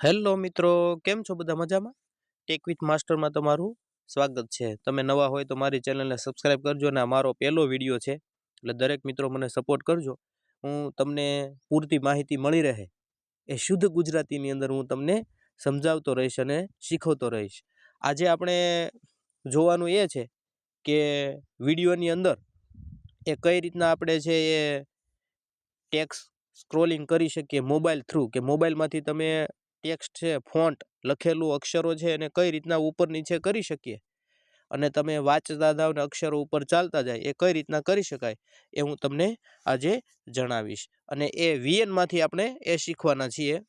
Hello મિત્રો, કેમ છો બધા મજામાં? ટેક વિથ માસ્ટરમાં તમારું સ્વાગત છે. તમે નવા હોય તો મારી ચેનલને સબસ્ક્રાઇબ કરજો અને આ મારો પહેલો વિડીયો છે એટલે દરેક મિત્રો મને સપોર્ટ કરજો. હું તમને પૂરતી માહિતી મળી રહે એ શુદ્ધ ગુજરાતીની અંદર હું તમને સમજાવતો રહીશ અને શીખવતો રહીશ. આજે આપણે જોવાનું એ છે કે વિડીયોની અંદર એ કઈ રીતના આપણે છે એ ટેક્સ્ટ સ્ક્રોલિંગ કરી શકીએ મોબાઈલ થ્રુ, કે મોબાઈલમાંથી તમે ટેક્સ્ટ છે, ફોન્ટ લખેલું અક્ષરો છે એને કઈ રીતના ઉપર નીચે કરી શકીએ અને તમે વાંચતા જાવ ને અક્ષરો ઉપર ચાલતા જાય એ કઈ રીતના કરી શકાય એ હું તમને આજે જણાવીશ. અને એ વીએનમાંથી આપણે એ શીખવાના છીએ.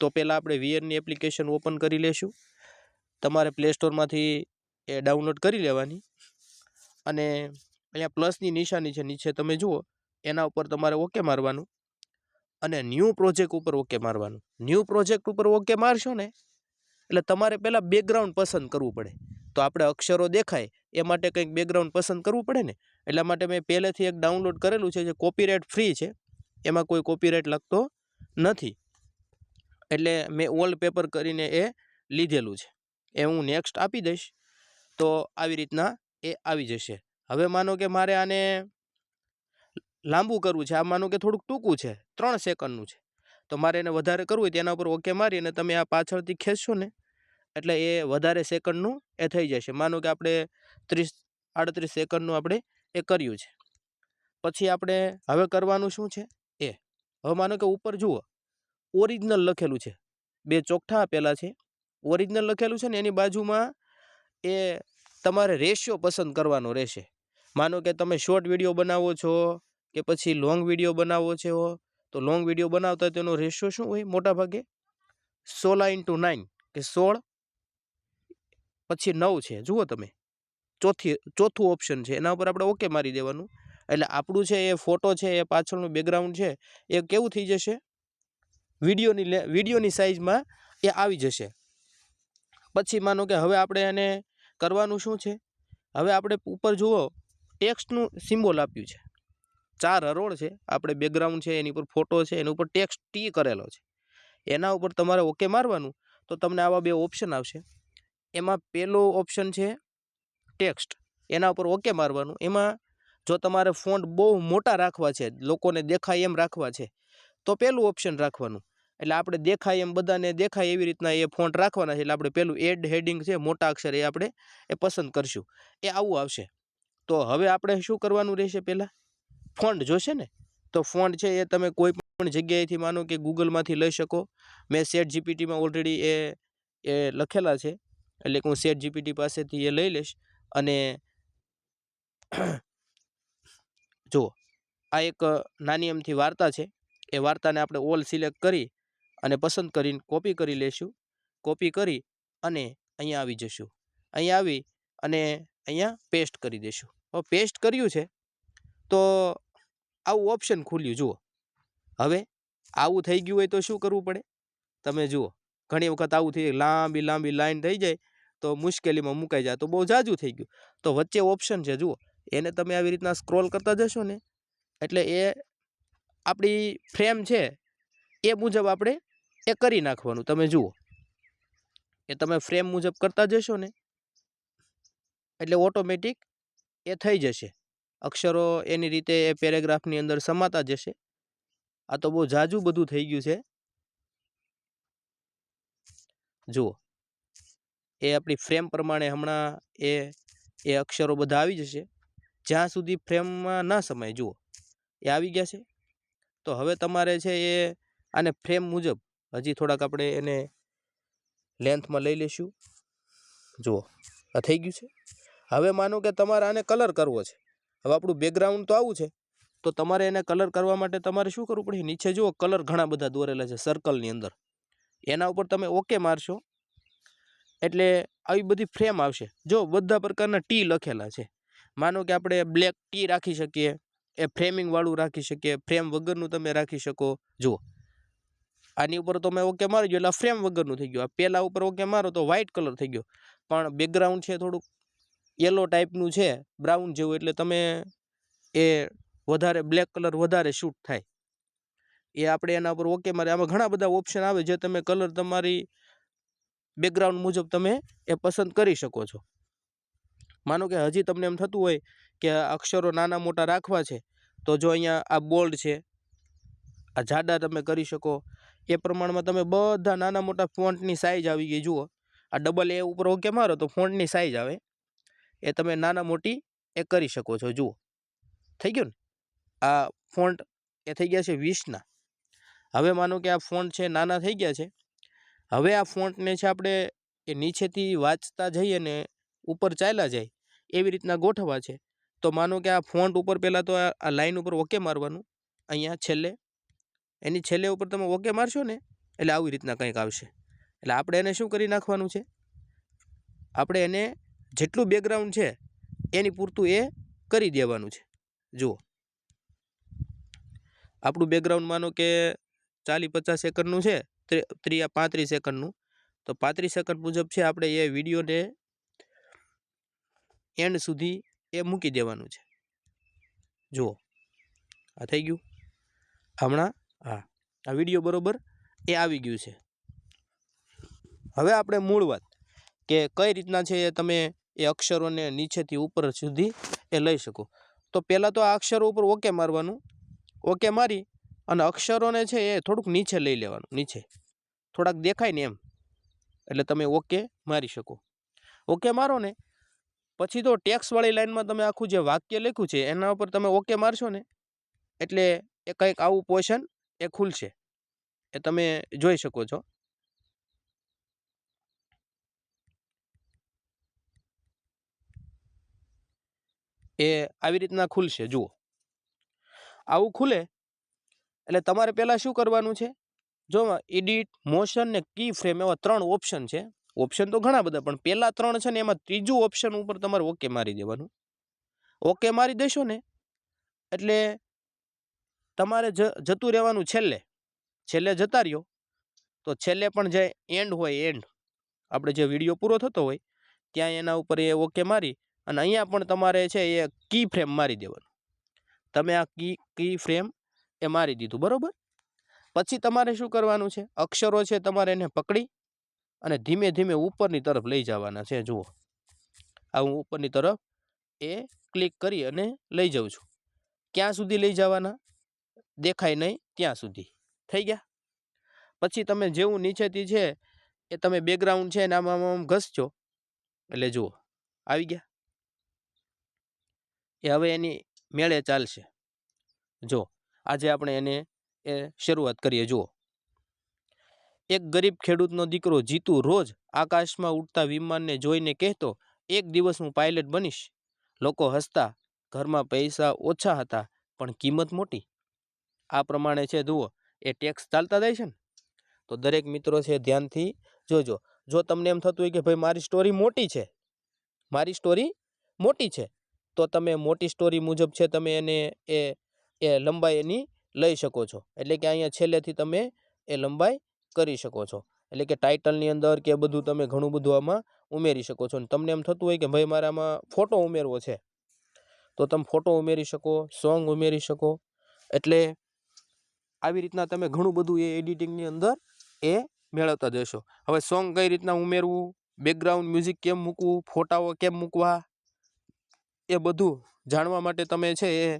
તો પહેલાં આપણે વીએનની એપ્લિકેશન ઓપન કરી લેશું. તમારે પ્લે સ્ટોરમાંથી એ ડાઉનલોડ કરી લેવાની અને અહીંયા પ્લસની નિશાની છે નીચે તમે જુઓ, એના ઉપર તમારે ઓકે મારવાનું અને ન્યૂ પ્રોજેક્ટ ઉપર ઓકે મારવાનું. ન્યૂ પ્રોજેક્ટ ઉપર ઓકે મારશો ને એટલે તમારે પહેલાં બેકગ્રાઉન્ડ પસંદ કરવું પડે. તો આપણે અક્ષરો દેખાય એ માટે કંઈક બેકગ્રાઉન્ડ પસંદ કરવું પડે ને, એટલા માટે મેં પહેલેથી એક ડાઉનલોડ કરેલું છે જે કોપીરાઇટ ફ્રી છે, એમાં કોઈ કોપીરાઇટ લાગતો નથી. એટલે મેં વોલપેપર કરીને એ લીધેલું છે. એ હું નેક્સ્ટ આપી દઈશ તો આવી રીતના એ આવી જશે. હવે માનો કે મારે આને લાંબુ કરવું છે, આ માનો કે થોડુંક ટૂંકું છે, 3 સેકન્ડનું છે, તો મારે એને વધારે કરવું હોય તેના ઉપર ઓકે મારી અને તમે આ પાછળથી ખેંચશો ને એટલે એ વધારે સેકન્ડનું એ થઈ જશે. માનો કે આપણે 30-38 સેકન્ડનું આપણે એ કર્યું છે. પછી આપણે હવે કરવાનું શું છે એ હવે માનો કે ઉપર જુઓ ઓરિજિનલ લખેલું છે, 2 ચોકઠા આપેલા છે, ઓરિજિનલ લખેલું છે ને એની બાજુમાં એ તમારે રેશિયો પસંદ કરવાનો રહેશે. માનો કે તમે શોર્ટ વિડીયો બનાવો છો કે પછી લોંગ વિડીયો બનાવો છો, તો લોંગ વિડીયો બનાવતા તેનો રેશિયો શું હોય? મોટા ભાગે 16:9 કે 16 પછી 9 છે. જુઓ તમે ચોથું ઓપ્શન છે, એના ઉપર આપણે ઓકે મારી દેવાનું. એટલે આપણું છે એ ફોટો છે એ પાછળનું બેકગ્રાઉન્ડ છે એ કેવું થઈ જશે? વિડીયોની સાઇઝમાં એ આવી જશે. પછી માનો કે હવે આપણે એને કરવાનું શું છે, હવે આપણે ઉપર જુઓ ટેક્સ્ટનું સિમ્બોલ આપ્યું છે, 4 હરોળ છે, આપણે બેકગ્રાઉન્ડ છે એની ઉપર ફોટો છે, એની ઉપર ટેક્સ્ટ ટી કરેલો છે, એના ઉપર તમારે ઓકે મારવાનું. તો તમને આવા 2 ઓપ્શન આવશે. એમાં પહેલો ઓપ્શન છે ટેક્સ્ટ, એના ઉપર ઓકે મારવાનું. એમાં જો તમારે ફોન્ટ બહુ મોટા રાખવા છે, લોકોને દેખાય એમ રાખવા છે, તો પહેલું ઓપ્શન રાખવાનું. એટલે આપણે દેખાય એમ બધાને દેખાય એવી રીતના એ ફોન્ટ રાખવાના છે. એટલે આપણે પહેલું એડ હેડિંગ છે મોટા અક્ષર એ આપણે એ પસંદ કરશું, એ આવું આવશે. તો હવે આપણે શું કરવાનું રહેશે? પહેલાં ફોન્ટ જોશે ને, તો ફોન્ટ છે એ તમે કોઈ પણ જગ્યાએથી માનો કે ગૂગલમાંથી લઈ શકો. મેં સેટ જીપીટીમાં ઓલરેડી એ લખેલા છે, એટલે હું સેટ જીપીટી પાસેથી એ લઈ લઈશ. અને જુઓ આ એક નાની અમથી વાર્તા છે, એ વાર્તાને આપણે ઓલ સિલેક્ટ કરી અને પસંદ કરીને કોપી કરી લેશું. કોપી કરી અને અહીંયા આવી જશું. અહીંયા આવી અને અહીંયા પેસ્ટ કરી દઈશું. હવે પેસ્ટ કર્યું છે તો આવું ઓપ્શન ખુલ્યું. જુઓ હવે આવું થઈ ગયું હોય તો શું કરવું પડે? તમે જુઓ ઘણી વખત આવું થઈ જાય, લાંબી લાંબી લાઈન થઈ જાય તો મુશ્કેલીમાં મુકાઈ જાય, તો બહુ જાજુ થઈ ગયું. તો વચ્ચે ઓપ્શન છે જુઓ, એને તમે આવી રીતના સ્ક્રોલ કરતા જશો ને એટલે એ આપણી ફ્રેમ છે એ મુજબ આપણે એ કરી નાખવાનું. તમે જુઓ એ તમે ફ્રેમ મુજબ કરતા જશો ને એટલે ઓટોમેટિક એ થઈ જશે. અક્ષરો એની રીતે એ પેરેગ્રાફની અંદર સમાતા જશે. આ તો બહુ જાજુ બધું થઈ ગયું છે. જુઓ એ આપણી ફ્રેમ પ્રમાણે હમણાં એ અક્ષરો બધા આવી જશે, જ્યાં સુધી ફ્રેમમાં ના સમાય. જુઓ એ આવી ગયા છે. તો હવે તમારે છે એ આને ફ્રેમ મુજબ હજી થોડાક આપણે એને લેન્થમાં લઈ લઈશું. જુઓ આ થઈ ગયું છે. હવે માનો કે તમારે આને કલર કરવો છે. હવે આપણું બેકગ્રાઉન્ડ તો આવું છે, તો તમારે એને કલર કરવા માટે તમારે શું કરવું પડે? નીચે જુઓ કલર ઘણા બધા દોરેલા છે સર્કલની અંદર, એના ઉપર તમે ઓકે મારશો એટલે આવી બધી ફ્રેમ આવશે. જો બધા પ્રકારના ટી લખેલા છે. માનો કે આપણે બ્લેક ટી રાખી શકીએ, એ ફ્રેમિંગ વાળું રાખી શકીએ, ફ્રેમ વગરનું તમે રાખી શકો. જુઓ આની ઉપર તમે ઓકે મારી ગયો એટલે ફ્રેમ વગરનું થઈ ગયું. આ પહેલા ઉપર ઓકે મારો તો વ્હાઇટ કલર થઈ ગયો, પણ બેકગ્રાઉન્ડ છે થોડુંક યલો ટાઈપનું છે, બ્રાઉન જેવું, એટલે તમે એ વધારે બ્લેક કલર વધારે શૂટ થાય એ આપણે એના ઉપર ઓકે મારે. આમાં ઘણા બધા ઓપ્શન આવે જે તમે કલર તમારી બેકગ્રાઉન્ડ મુજબ તમે એ પસંદ કરી શકો છો. માનો કે હજી તમને એમ થતું હોય કે અક્ષરો નાના મોટા રાખવા છે, તો જો અહીંયા આ બોલ્ડ છે, આ જાડા તમે કરી શકો. એ પ્રમાણમાં તમે બધા નાના મોટા ફોન્ટની સાઇઝ આવી ગઈ. જુઓ આ ડબલ એ ઉપર ઓકે મારો તો ફોન્ટની સાઇઝ આવે એ તમે નાના મોટી એ કરી શકો છો. જુઓ થઈ ગયું ને, આ ફોન્ટ એ થઈ ગયા છે 20ના. હવે માનો કે આ ફોન્ટ છે નાના થઈ ગયા છે. હવે આ ફોન્ટને છે આપણે એ નીચેથી વાંચતા જઈએ ને ઉપર ચાલ્યા જાય એવી રીતના ગોઠવવા છે. તો માનો કે આ ફોન્ટ ઉપર પહેલાં તો આ લાઈન ઉપર ઓકે મારવાનું. અહીંયા છેલ્લે એની છેલ્લે ઉપર તમે ઓકે મારશો ને એટલે આવી રીતના કંઈક આવશે. એટલે આપણે એને શું કરી નાખવાનું છે, આપણે એને જેટલું બેકગ્રાઉન્ડ છે એની પૂરતું એ કરી દેવાનું છે. જુઓ આપણું બેકગ્રાઉન્ડ માનો કે 40-50 સેકન્ડનું છે, 35 સેકન્ડનું, તો 35 સેકન્ડ મુજબ છે આપણે એ વિડીયોને એન્ડ સુધી એ મૂકી દેવાનું છે. જુઓ આ થઈ ગયું. હમણાં હા આ વિડીયો બરોબર એ આવી ગયું છે. હવે આપણે મૂળ વાત કે કઈ રીતના છે એ તમે એ અક્ષરોને નીચેથી ઉપર સુધી એ લઈ શકો. તો પહેલાં તો આ અક્ષરો ઉપર ઓકે મારવાનું. ઓકે મારી અને અક્ષરોને છે એ થોડુંક નીચે લઈ લેવાનું, નીચે થોડાક દેખાય ને એમ, એટલે તમે ઓકે મારી શકો. ઓકે મારો ને પછી તો ટેક્સ્ટવાળી લાઈનમાં તમે આખું જે વાક્ય લખ્યું છે એના ઉપર તમે ઓકે મારશો ને એટલે એ કંઈક આવું પોર્શન એ ખુલશે, એ તમે જોઈ શકો છો. એ આવી રીતના ખુલશે. જુઓ આવું ખુલે એટલે તમારે પહેલાં શું કરવાનું છે, જો એડિટ, મોશન ને કી ફ્રેમ એવા 3 ઓપ્શન છે. ઓપ્શન તો ઘણા બધા પણ પહેલાં 3 છે ને એમાં ત્રીજું ઓપ્શન ઉપર તમારે ઓકે મારી દેવાનું. ઓકે મારી દેશો ને એટલે તમારે જતું રહેવાનું છેલ્લે જતા રહ્યો. તો છેલ્લે પણ જે એન્ડ હોય, એન્ડ આપણે જે વિડીયો પૂરો થતો હોય ત્યાં એના ઉપર એ ઓકે મારી અને અહીંયા પણ તમારે છે એ કી ફ્રેમ મારી દેવાનું. તમે આ કી ફ્રેમ એ મારી દીધું બરાબર. પછી તમારે શું કરવાનું છે, અક્ષરો છે તમારે એને પકડી અને ધીમે ધીમે ઉપરની તરફ લઈ જવાના છે. જુઓ આ હું ઉપરની તરફ એ ક્લિક કરી અને લઈ જાઉં છું. ક્યાં સુધી લઈ જવાના, દેખાય નહીં ત્યાં સુધી. થઈ ગયા. પછી તમે જેવું નીચેથી છે એ તમે બેકગ્રાઉન્ડ છે ને આમ ઘસજો એટલે જુઓ આવી ગયા. એ હવે એની મેળે ચાલશે. જો આજે આપણે એને એ શરૂઆત કરીએ. જુઓ એક ગરીબ ખેડૂતનો દીકરો જીતુ રોજ આકાશમાં ઉડતા વિમાનને જોઈને કહેતો, એક દિવસ હું પાયલટ બનીશ. લોકો હસતા, ઘરમાં પૈસા ઓછા હતા પણ કિંમત મોટી. આ પ્રમાણે છે જુઓ એ ટેક્સ ચાલતા જાય છે ને. તો દરેક મિત્રો છે ધ્યાનથી જોજો. જો તમને એમ થતું હોય કે ભાઈ મારી સ્ટોરી મોટી છે તો તમે મોટી સ્ટોરી મુજબ છે તમે એને એ લંબાઈ એની લઈ શકો છો. એટલે કે અહીંયા છેલ્લેથી તમે એ લંબાઈ કરી શકો છો. એટલે કે ટાઇટલની અંદર કે બધું તમે ઘણું બધું આમાં ઉમેરી શકો છો. અને તમને એમ થતું હોય કે ભાઈ મારે આમાં ફોટો ઉમેરવો છે તો તમે ફોટો ઉમેરી શકો, સોંગ ઉમેરી શકો. એટલે આવી રીતના તમે ઘણું બધું એ એડિટિંગની અંદર એ મેળવતા જશો. હવે સોંગ કઈ રીતના ઉમેરવું, બેકગ્રાઉન્ડ મ્યુઝિક કેમ મૂકવું, ફોટાઓ કેમ મૂકવા, એ બધું જાણવા માટે તમે છે એ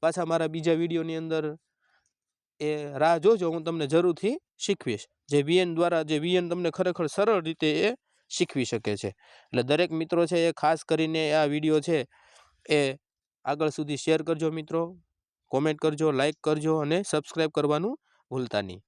પાછા મારા બીજા વિડીયોની અંદર એ રાહ જોજો. હું તમને જરૂરથી શીખવીશ. જે વીએન તમને ખરેખર સરળ રીતે એ શીખવી શકે છે. એટલે દરેક મિત્રો છે એ ખાસ કરીને આ વિડીયો છે એ આગળ સુધી શેર કરજો મિત્રો, કોમેન્ટ કરજો, લાઈક કરજો અને સબસ્ક્રાઈબ કરવાનું ભૂલતા નહીં.